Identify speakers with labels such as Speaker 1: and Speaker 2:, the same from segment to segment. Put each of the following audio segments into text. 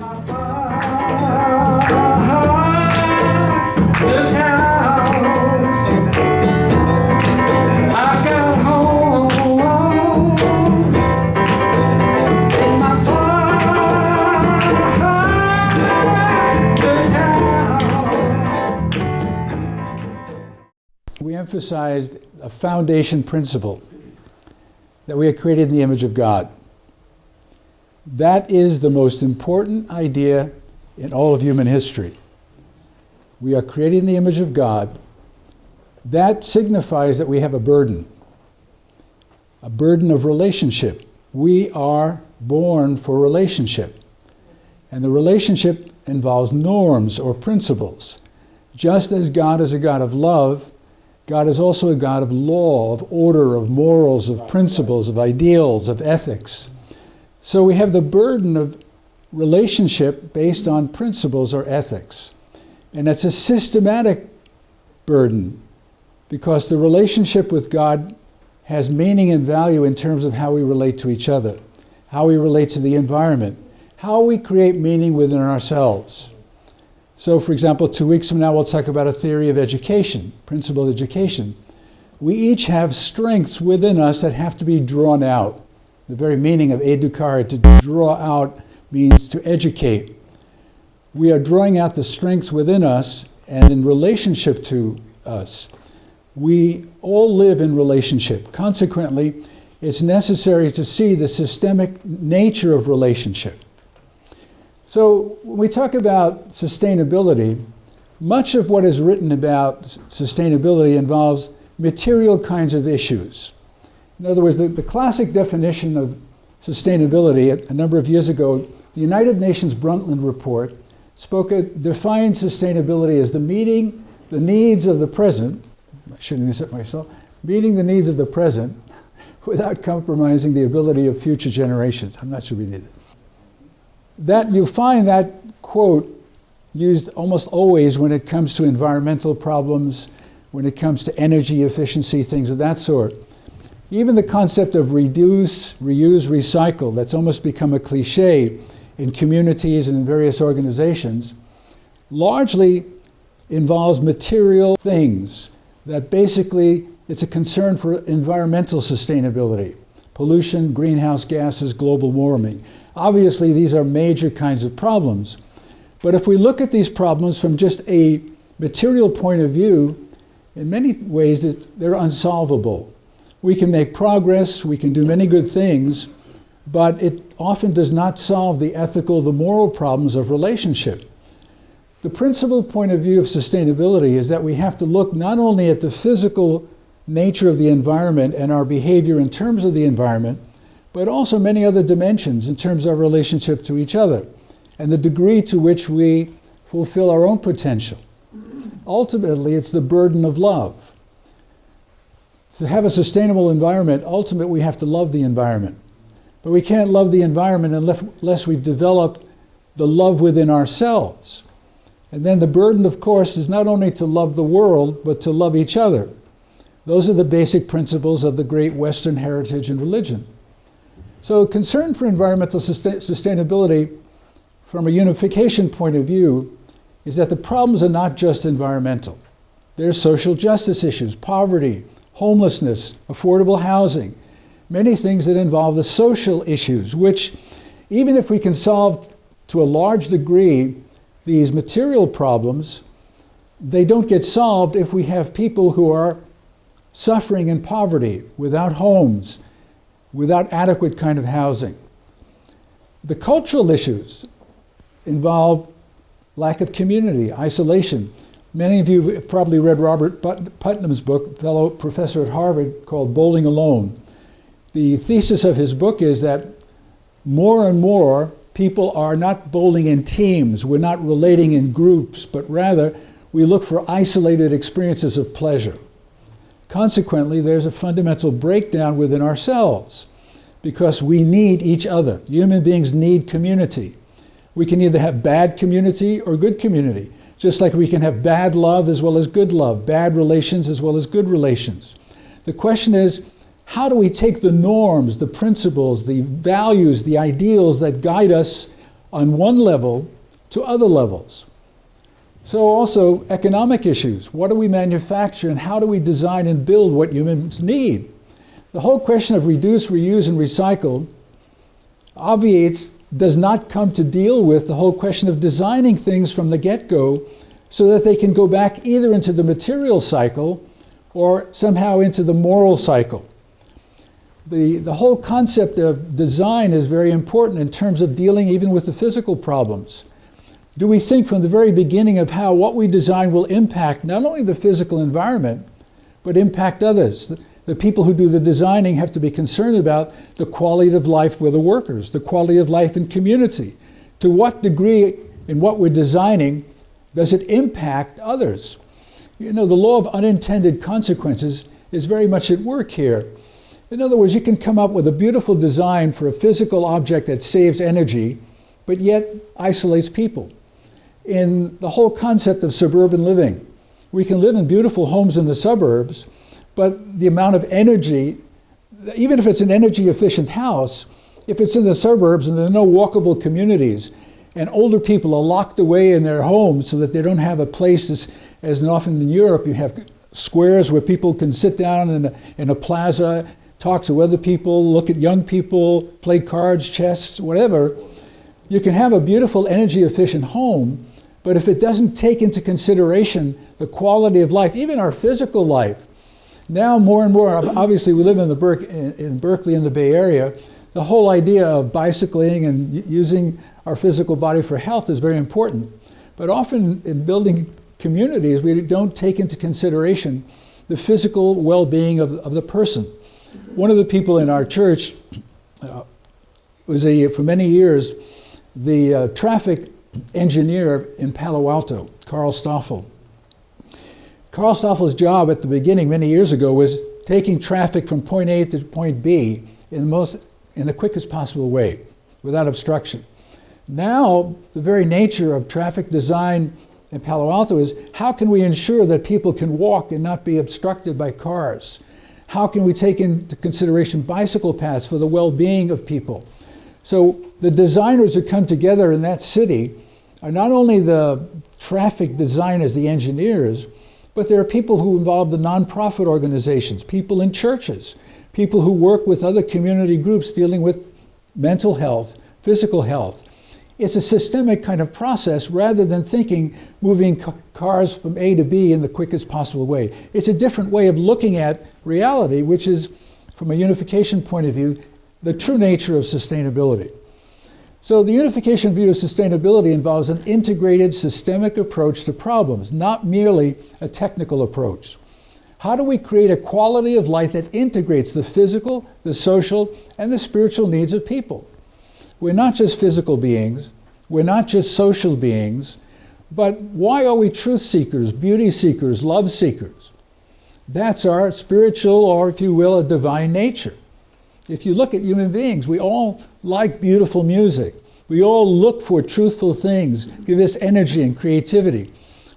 Speaker 1: We emphasized a foundation principle that we are created in the image of God. That is the most important idea in all of human history. We are created in the image of God. That signifies that we have a burden of relationship. We are born for relationship. And the relationship involves norms or principles. Just as God is a God of love, God is also a God of law, of order, of morals, of principles, of ideals, of ethics. So we have the burden of relationship based on principles or ethics. And it's a systematic burden because the relationship with God has meaning and value in terms of how we relate to each other, how we relate to the environment, how we create meaning within ourselves. So, for example, 2 weeks from now, we'll talk about a theory of education, principled education. We each have strengths within us that have to be drawn out. The very meaning of educare, to draw out, means to educate. We are drawing out the strengths within us, and in relationship to us, we all live in relationship. Consequently, it's necessary to see the systemic nature of relationship. So when we talk about sustainability, much of what is written about sustainability involves material kinds of issues. In other words, the classic definition of sustainability a number of years ago, the United Nations Brundtland Report defined sustainability as meeting the needs of the present, I shouldn't have said myself, meeting the needs of the present without compromising the ability of future generations. I'm not sure we need it. That you'll find that quote used almost always when it comes to environmental problems, when it comes to energy efficiency, things of that sort. Even the concept of reduce, reuse, recycle, that's almost become a cliche in communities and in various organizations, largely involves material things that basically it's a concern for environmental sustainability, pollution, greenhouse gases, global warming. Obviously, these are major kinds of problems. But if we look at these problems from just a material point of view, in many ways, they're unsolvable. We can make progress, we can do many good things, but it often does not solve the ethical, the moral problems of relationship. The principal point of view of sustainability is that we have to look not only at the physical nature of the environment and our behavior in terms of the environment, but also many other dimensions in terms of our relationship to each other and the degree to which we fulfill our own potential. Ultimately, it's the burden of love. To have a sustainable environment, ultimately we have to love the environment. But we can't love the environment unless we've developed the love within ourselves. And then the burden, of course, is not only to love the world, but to love each other. Those are the basic principles of the great Western heritage and religion. So concern for environmental sustainability from a unification point of view is that the problems are not just environmental. There's social justice issues, poverty, homelessness, affordable housing, many things that involve the social issues, which even if we can solve to a large degree these material problems, they don't get solved if we have people who are suffering in poverty, without homes, without adequate kind of housing. The cultural issues involve lack of community, isolation. Many of you have probably read Robert Putnam's book, fellow professor at Harvard, called Bowling Alone. The thesis of his book is that more and more people are not bowling in teams, we're not relating in groups, but rather we look for isolated experiences of pleasure. Consequently, there's a fundamental breakdown within ourselves because we need each other. Human beings need community. We can either have bad community or good community, just like we can have bad love as well as good love, bad relations as well as good relations. The question is, how do we take the norms, the principles, the values, the ideals that guide us on one level to other levels. So also economic issues. What do we manufacture and how do we design and build what humans need? The whole question of reduce, reuse, and recycle does not come to deal with the whole question of designing things from the get-go so that they can go back either into the material cycle or somehow into the moral cycle. The whole concept of design is very important in terms of dealing even with the physical problems. Do we think from the very beginning of how what we design will impact not only the physical environment, but impact others? The people who do the designing have to be concerned about the quality of life with the workers, the quality of life in community. To what degree in what we're designing does it impact others? You know, the law of unintended consequences is very much at work here. In other words, you can come up with a beautiful design for a physical object that saves energy, but yet isolates people. In the whole concept of suburban living, we can live in beautiful homes in the suburbs, but the amount of energy, even if it's an energy efficient house, if it's in the suburbs and there are no walkable communities, and older people are locked away in their homes so that they don't have a place, as often in Europe, you have squares where people can sit down in a plaza, talk to other people, look at young people, play cards, chess, whatever. You can have a beautiful energy efficient home, but if it doesn't take into consideration the quality of life, even our physical life, now more and more, obviously we live in Berkeley in the Bay Area, the whole idea of bicycling and using our physical body for health is very important. But often in building communities, we don't take into consideration the physical well-being of the person. One of the people in our church was for many years, the traffic engineer in Palo Alto, Carl Stoffel. Carl Stoffel's job at the beginning, many years ago, was taking traffic from point A to point B in the quickest possible way, without obstruction. Now, the very nature of traffic design in Palo Alto is, how can we ensure that people can walk and not be obstructed by cars? How can we take into consideration bicycle paths for the well-being of people? So the designers who come together in that city are not only the traffic designers, the engineers, but there are people who involve the nonprofit organizations, people in churches, people who work with other community groups dealing with mental health, physical health. It's a systemic kind of process rather than thinking moving cars from A to B in the quickest possible way. It's a different way of looking at reality, which is, from a unification point of view, the true nature of sustainability. So the unification view of sustainability involves an integrated systemic approach to problems, not merely a technical approach. How do we create a quality of life that integrates the physical, the social, and the spiritual needs of people? We're not just physical beings, we're not just social beings, but why are we truth seekers, beauty seekers, love seekers? That's our spiritual, or if you will, a divine nature. If you look at human beings, we all like beautiful music. We all look for truthful things, give us energy and creativity.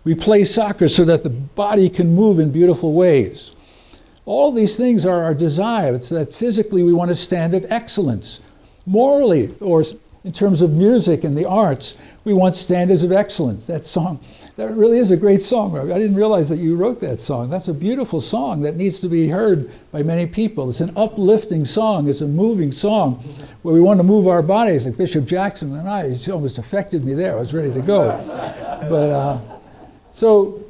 Speaker 1: We play soccer so that the body can move in beautiful ways. All these things are our desire. It's that physically we want a standard of excellence. Morally, or in terms of music and the arts, we want standards of excellence. That song, that really is a great song. I didn't realize that you wrote that song. That's a beautiful song that needs to be heard by many people. It's an uplifting song. It's a moving song where we want to move our bodies. Like Bishop Jackson and I, it almost affected me there. I was ready to go. But so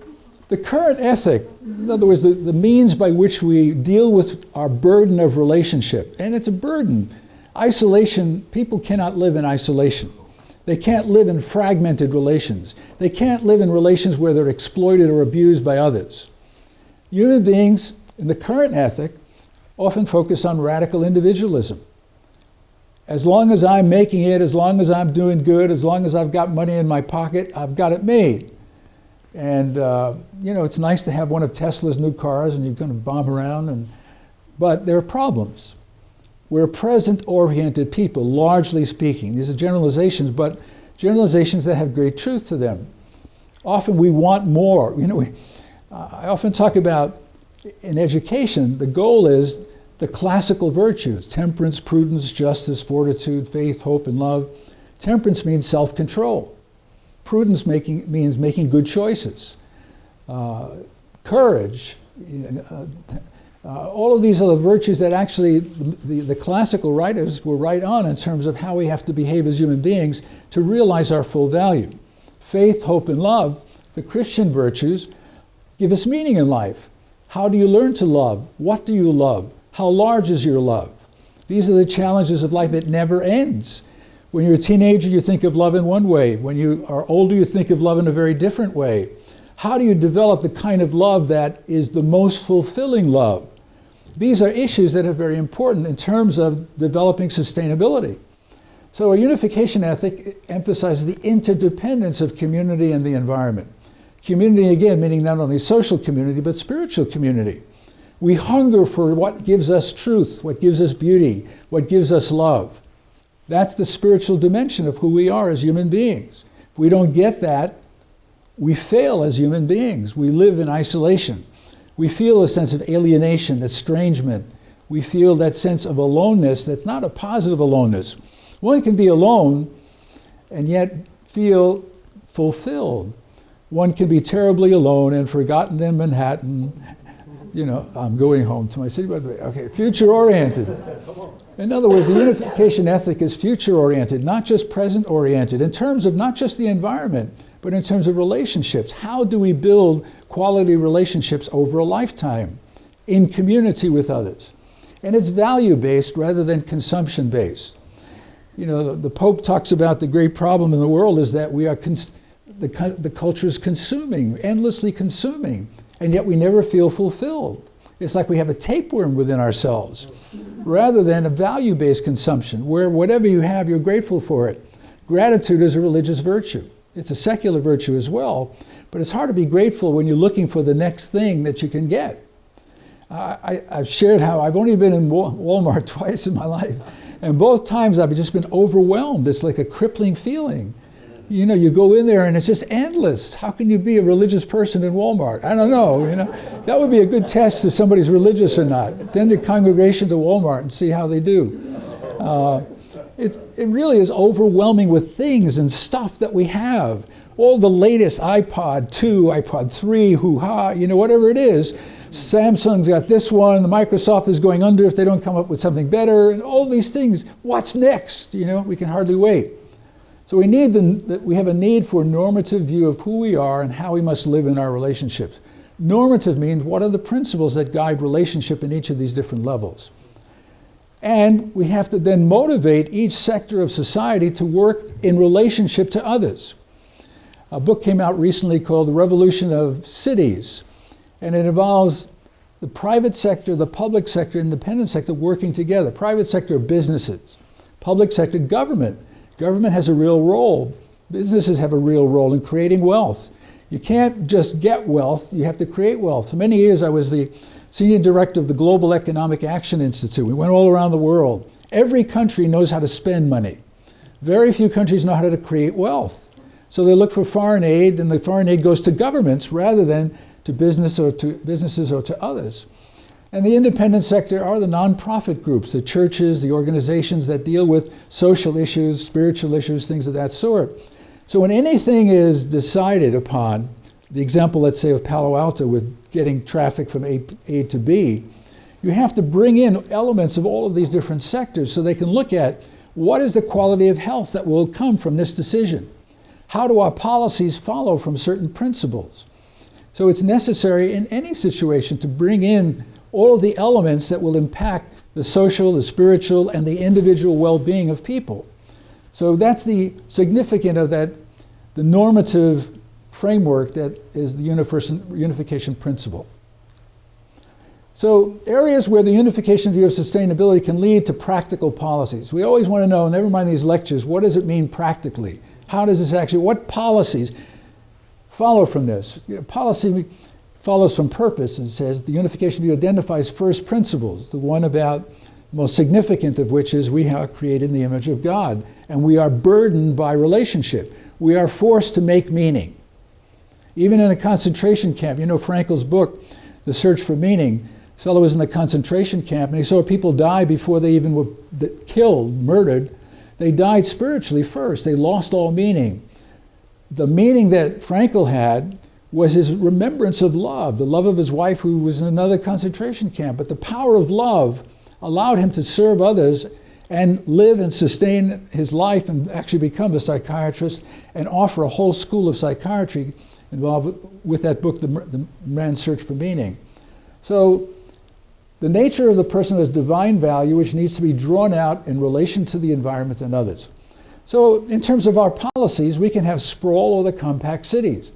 Speaker 1: the current ethic, in other words, the means by which we deal with our burden of relationship, and it's a burden. Isolation, people cannot live in isolation. They can't live in fragmented relations. They can't live in relations where they're exploited or abused by others. Human beings, in the current ethic, often focus on radical individualism. As long as I'm making it, as long as I'm doing good, as long as I've got money in my pocket, I've got it made. And, it's nice to have one of Tesla's new cars and you're going to bomb around, but there are problems. We're present-oriented people, largely speaking. These are generalizations, but generalizations that have great truth to them. Often we want more. I often talk about, in education, the goal is the classical virtues: temperance, prudence, justice, fortitude, faith, hope, and love. Temperance means self-control. Prudence means making good choices. Courage. All of these are the virtues that actually the classical writers were right on in terms of how we have to behave as human beings to realize our full value. Faith, hope, and love, the Christian virtues, give us meaning in life. How do you learn to love? What do you love? How large is your love? These are the challenges of life. It never ends. When you're a teenager, you think of love in one way. When you are older, you think of love in a very different way. How do you develop the kind of love that is the most fulfilling love? These are issues that are very important in terms of developing sustainability. So a unification ethic emphasizes the interdependence of community and the environment. Community, again, meaning not only social community, but spiritual community. We hunger for what gives us truth, what gives us beauty, what gives us love. That's the spiritual dimension of who we are as human beings. If we don't get that, we fail as human beings. We live in isolation. We feel a sense of alienation, estrangement. We feel that sense of aloneness that's not a positive aloneness. One can be alone and yet feel fulfilled. One can be terribly alone and forgotten in Manhattan. You know, I'm going home to my city, by the way. Okay, future-oriented. In other words, the unification ethic is future-oriented, not just present-oriented, in terms of not just the environment, but in terms of relationships. How do we build quality relationships over a lifetime in community with others? And it's value-based rather than consumption-based. You know, the Pope talks about the great problem in the world is that we are the culture is consuming, endlessly consuming, and yet we never feel fulfilled. It's like we have a tapeworm within ourselves, rather than a value-based consumption, where whatever you have, you're grateful for it. Gratitude is a religious virtue. It's a secular virtue as well, but it's hard to be grateful when you're looking for the next thing that you can get. I've shared how I've only been in Walmart twice in my life, and both times I've just been overwhelmed. It's like a crippling feeling. You know, you go in there and it's just endless. How can you be a religious person in Walmart? I don't know, you know. That would be a good test if somebody's religious or not. Attend a congregation to Walmart and see how they do. It really is overwhelming with things and stuff that we have. All the latest iPod 2, iPod 3, hoo-ha, you know, whatever it is. Samsung's got this one, the Microsoft is going under if they don't come up with something better, and all these things. What's next? You know, we can hardly wait. So we have a need for a normative view of who we are and how we must live in our relationships. Normative means what are the principles that guide relationship in each of these different levels. And we have to then motivate each sector of society to work in relationship to others. A book came out recently called The Revolution of Cities, and it involves the private sector, the public sector, independent sector working together. Private sector, businesses. Public sector, government. Government has a real role. Businesses have a real role in creating wealth. You can't just get wealth, you have to create wealth. For many years I was the senior director of the Global Economic Action Institute. We went all around the world. Every country knows how to spend money. Very few countries know how to create wealth. So they look for foreign aid, and the foreign aid goes to governments rather than to businesses or to others. And the independent sector are the nonprofit groups, the churches, the organizations that deal with social issues, spiritual issues, things of that sort. So when anything is decided upon, the example, let's say, of Palo Alto with getting traffic from A to B, you have to bring in elements of all of these different sectors so they can look at what is the quality of health that will come from this decision? How do our policies follow from certain principles? So it's necessary in any situation to bring in all of the elements that will impact the social, the spiritual, and the individual well-being of people. So that's the significance of that, the normative framework that is the unification principle. So areas where the unification view of sustainability can lead to practical policies. We always want to know, never mind these lectures, what does it mean practically? How does this actually, what policies follow from this? You know, policy follows from purpose and says the unification view identifies first principles, the one about the most significant of which is we are created in the image of God, and we are burdened by relationship. We are forced to make meaning. Even in a concentration camp, you know Frankl's book, The Search for Meaning, this fellow was in a concentration camp and he saw people die before they even were killed, murdered, They died spiritually first. They lost all meaning. The meaning that Frankl had was his remembrance of love, the love of his wife who was in another concentration camp. But the power of love allowed him to serve others and live and sustain his life and actually become a psychiatrist and offer a whole school of psychiatry involved with that book, The Man's Search for Meaning. So the nature of the person has divine value, which needs to be drawn out in relation to the environment and others. So in terms of our policies, we can have sprawl or the compact cities,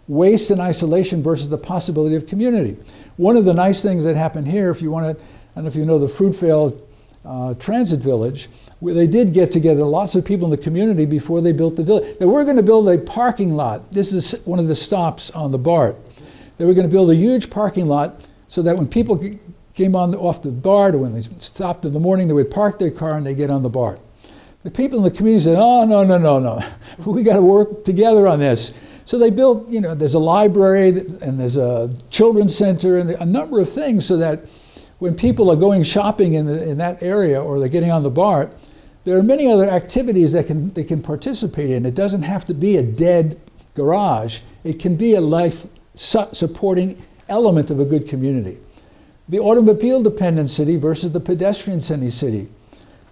Speaker 1: waste and isolation versus the possibility of community. One of the nice things that happened here, if you want to, I don't know if you know the Fruitvale Transit Village, where they did get together lots of people in the community before they built the village. They were going to build a parking lot. This is one of the stops on the BART. They were going to build a huge parking lot so that when people came off the BART or when they stopped in the morning, they would park their car and they'd get on the BART. The people in the community said, oh, no. We got to work together on this. So they built, there's a library and there's a children's center and a number of things so that when people are going shopping in that area or they're getting on the BART, there are many other activities that they can participate in. It doesn't have to be a dead garage. It can be a life-supporting element of a good community. The automobile-dependent city versus the pedestrian-centered city.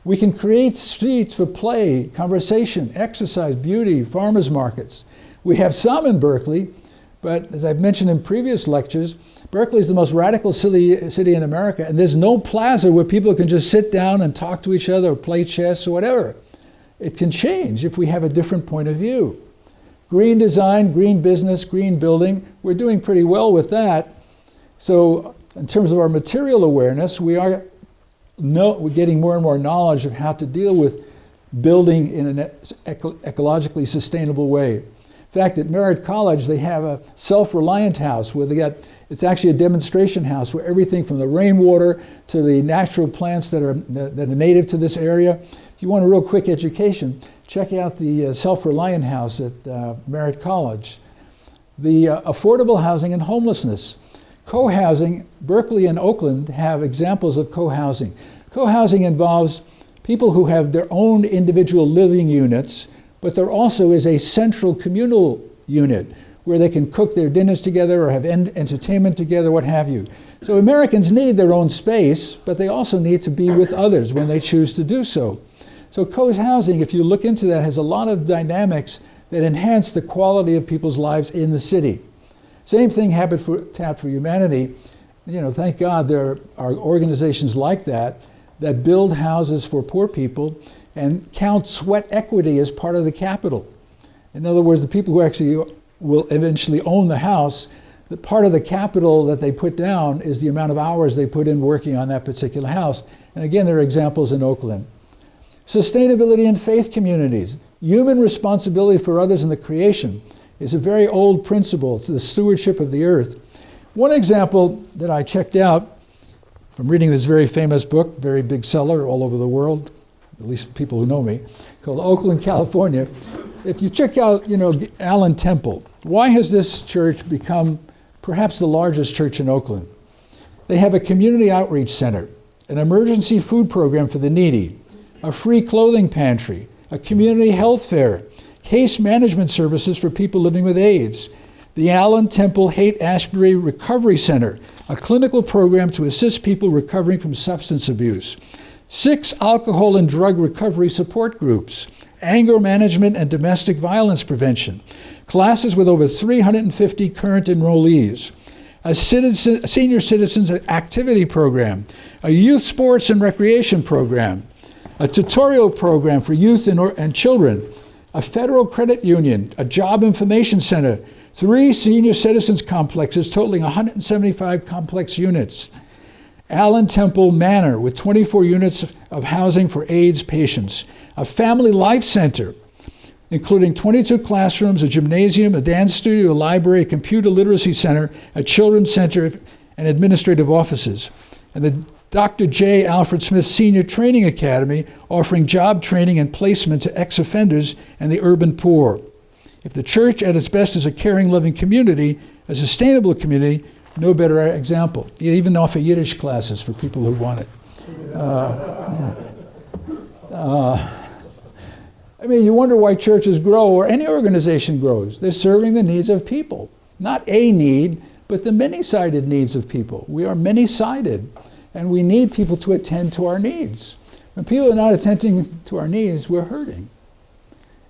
Speaker 1: We can create streets for play, conversation, exercise, beauty, farmers markets. We have some in Berkeley, but as I've mentioned in previous lectures, Berkeley is the most radical city in America, and there's no plaza where people can just sit down and talk to each other or play chess or whatever. It can change if we have a different point of view. Green design, green business, green building, we're doing pretty well with that. So in terms of our material awareness, we're getting more and more knowledge of how to deal with building in an ecologically sustainable way. In fact, at Merritt College, they have a self-reliant house where it's actually a demonstration house where everything from the rainwater to the natural plants that are native to this area. If you want a real quick education, check out the self-reliant house at Merritt College. The affordable housing and homelessness. Co-housing, Berkeley and Oakland have examples of co-housing. Co-housing involves people who have their own individual living units, but there also is a central communal unit where they can cook their dinners together or have entertainment together, what have you. So Americans need their own space, but they also need to be with others when they choose to do so. So co-housing, if you look into that, has a lot of dynamics that enhance the quality of people's lives in the city. Same thing happened for Habitat for Humanity. Thank God there are organizations like that build houses for poor people and count sweat equity as part of the capital. In other words, the people who actually will eventually own the house, the part of the capital that they put down is the amount of hours they put in working on that particular house. And again, there are examples in Oakland. Sustainability in faith communities. Human responsibility for others in the creation is a very old principle. It's the stewardship of the earth. One example that I checked out from reading this very famous book, very big seller all over the world, at least people who know me, called Oakland, California. If you check out, Allen Temple, why has this church become perhaps the largest church in Oakland? They have a community outreach center, an emergency food program for the needy, a free clothing pantry, a community health fair, case management services for people living with AIDS, the Allen Temple Haight-Ashbury Recovery Center, a clinical program to assist people recovering from substance abuse, 6 alcohol and drug recovery support groups, anger management and domestic violence prevention, classes with over 350 current enrollees, a senior citizens activity program, a youth sports and recreation program, a tutorial program for youth and children, a federal credit union, a job information center, 3 senior citizens complexes totaling 175 complex units, Allen Temple Manor with 24 units of housing for AIDS patients, a family life center, including 22 classrooms, a gymnasium, a dance studio, a library, a computer literacy center, a children's center, and administrative offices. And the Dr. J. Alfred Smith Senior Training Academy, offering job training and placement to ex-offenders and the urban poor. If the church at its best is a caring, loving community, a sustainable community, no better example. You even offer Yiddish classes for people who want it. I mean, you wonder why churches grow or any organization grows. They're serving the needs of people. Not a need, but the many-sided needs of people. We are many-sided, and we need people to attend to our needs. When people are not attending to our needs, we're hurting.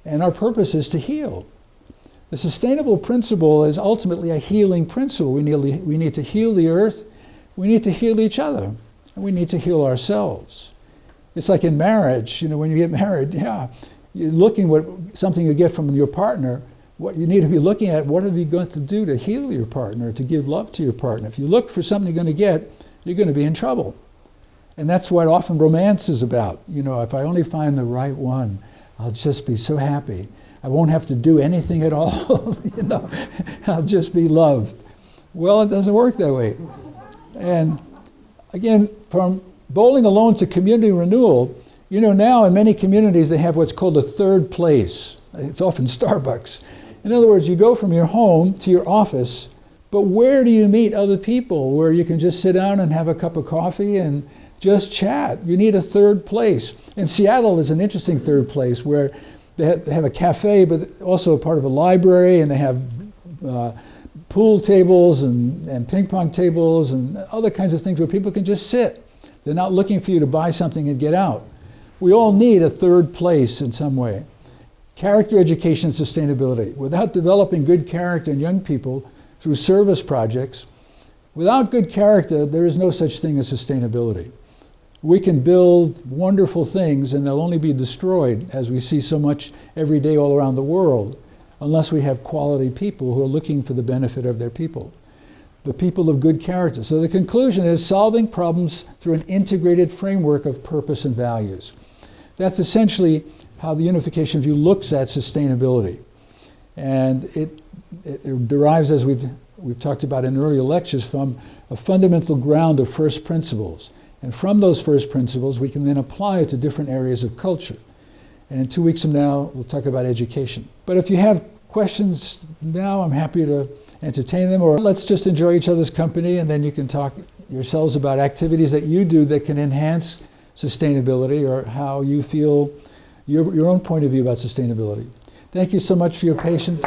Speaker 1: And our purpose is to heal. The sustainable principle is ultimately a healing principle. We need to heal the earth, we need to heal each other, and we need to heal ourselves. It's like in marriage, when you get married, you're looking what something you get from your partner. What you need to be looking at, what have you got to do to heal your partner, to give love to your partner? If you look for something you're going to get, you're going to be in trouble. And that's what often romance is about. If I only find the right one, I'll just be so happy. I won't have to do anything at all. I'll just be loved. Well, it doesn't work that way. And again, from bowling alone to community renewal, now in many communities they have what's called a third place. It's often Starbucks. In other words, you go from your home to your office, but where do you meet other people where you can just sit down and have a cup of coffee and just chat? You need a third place. In Seattle, there's an interesting third place where they have a cafe, but also a part of a library, and they have pool tables and ping pong tables and other kinds of things where people can just sit. They're not looking for you to buy something and get out. We all need a third place in some way. Character education and sustainability. Without developing good character in young people through service projects, without good character, there is no such thing as sustainability. We can build wonderful things and they'll only be destroyed, as we see so much every day all around the world, unless we have quality people who are looking for the benefit of their people. The people of good character. So the conclusion is solving problems through an integrated framework of purpose and values. That's essentially how the unification view looks at sustainability. And it derives, as we've talked about in earlier lectures, from a fundamental ground of first principles. And from those first principles, we can then apply it to different areas of culture. And in 2 weeks from now, we'll talk about education. But if you have questions now, I'm happy to entertain them, or let's just enjoy each other's company, and then you can talk yourselves about activities that you do that can enhance sustainability, or how you feel your own point of view about sustainability. Thank you so much for your patience.